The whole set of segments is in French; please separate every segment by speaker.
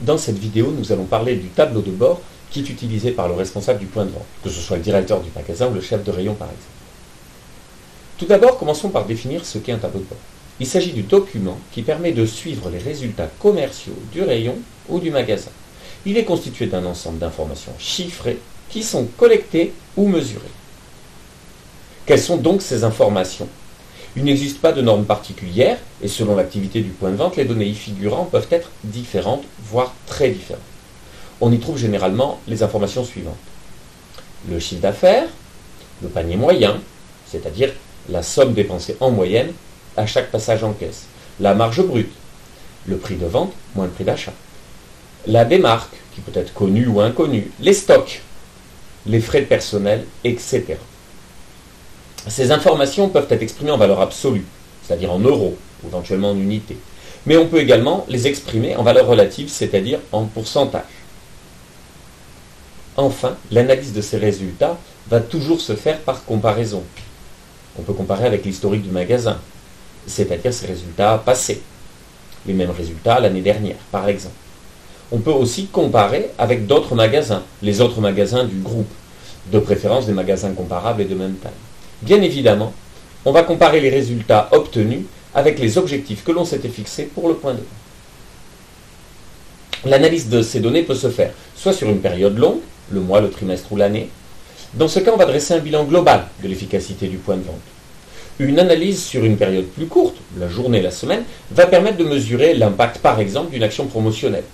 Speaker 1: Dans cette vidéo, nous allons parler du tableau de bord qui est utilisé par le responsable du point de vente, que ce soit le directeur du magasin ou le chef de rayon par exemple. Tout d'abord, commençons par définir ce qu'est un tableau de bord. Il s'agit du document qui permet de suivre les résultats commerciaux du rayon ou du magasin. Il est constitué d'un ensemble d'informations chiffrées qui sont collectées ou mesurées. Quelles sont donc ces informations ? Il n'existe pas de normes particulières et selon l'activité du point de vente, les données y figurant peuvent être différentes, voire très différentes. On y trouve généralement les informations suivantes. Le chiffre d'affaires, le panier moyen, c'est-à-dire la somme dépensée en moyenne à chaque passage en caisse, la marge brute, le prix de vente moins le prix d'achat, la démarque, qui peut être connue ou inconnue, les stocks, les frais de personnel, etc. Ces informations peuvent être exprimées en valeur absolue, c'est-à-dire en euros, ou éventuellement en unités. Mais on peut également les exprimer en valeur relative, c'est-à-dire en pourcentage. Enfin, l'analyse de ces résultats va toujours se faire par comparaison. On peut comparer avec l'historique du magasin, c'est-à-dire ses résultats passés. Les mêmes résultats l'année dernière, par exemple. On peut aussi comparer avec d'autres magasins, les autres magasins du groupe, de préférence des magasins comparables et de même taille. Bien évidemment, on va comparer les résultats obtenus avec les objectifs que l'on s'était fixés pour le point de vente. L'analyse de ces données peut se faire soit sur une période longue, le mois, le trimestre ou l'année. Dans ce cas, on va dresser un bilan global de l'efficacité du point de vente. Une analyse sur une période plus courte, la journée, la semaine, va permettre de mesurer l'impact, par exemple, d'une action promotionnelle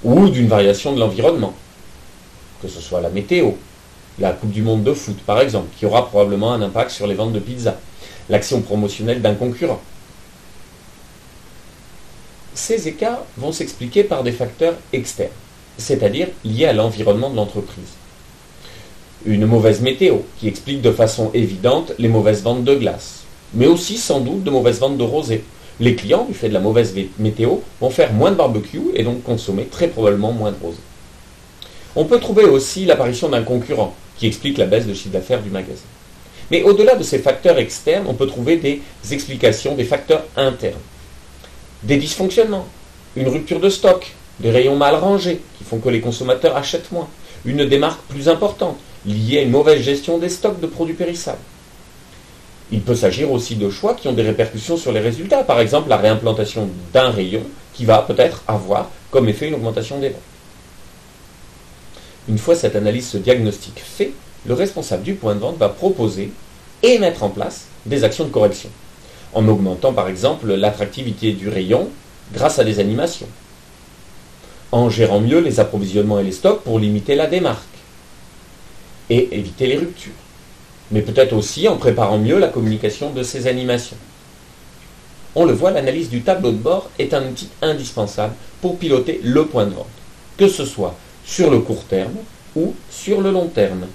Speaker 1: ou d'une variation de l'environnement, que ce soit la météo, la Coupe du Monde de foot, par exemple, qui aura probablement un impact sur les ventes de pizza, l'action promotionnelle d'un concurrent. Ces écarts vont s'expliquer par des facteurs externes, c'est-à-dire liés à l'environnement de l'entreprise. Une mauvaise météo, qui explique de façon évidente les mauvaises ventes de glace, mais aussi sans doute de mauvaises ventes de rosé. Les clients, du fait de la mauvaise météo, vont faire moins de barbecue et donc consommer très probablement moins de rosé. On peut trouver aussi l'apparition d'un concurrent, qui explique la baisse de chiffre d'affaires du magasin. Mais au-delà de ces facteurs externes, on peut trouver des explications, des facteurs internes. Des dysfonctionnements, une rupture de stock, des rayons mal rangés, qui font que les consommateurs achètent moins, une démarque plus importante, liée à une mauvaise gestion des stocks de produits périssables. Il peut s'agir aussi de choix qui ont des répercussions sur les résultats, par exemple la réimplantation d'un rayon qui va peut-être avoir comme effet une augmentation des ventes. Une fois cette analyse, ce diagnostic fait, le responsable du point de vente va proposer et mettre en place des actions de correction, en augmentant par exemple l'attractivité du rayon grâce à des animations, en gérant mieux les approvisionnements et les stocks pour limiter la démarque et éviter les ruptures, mais peut-être aussi en préparant mieux la communication de ces animations. On le voit, l'analyse du tableau de bord est un outil indispensable pour piloter le point de vente, que ce soit sur le court terme ou sur le long terme.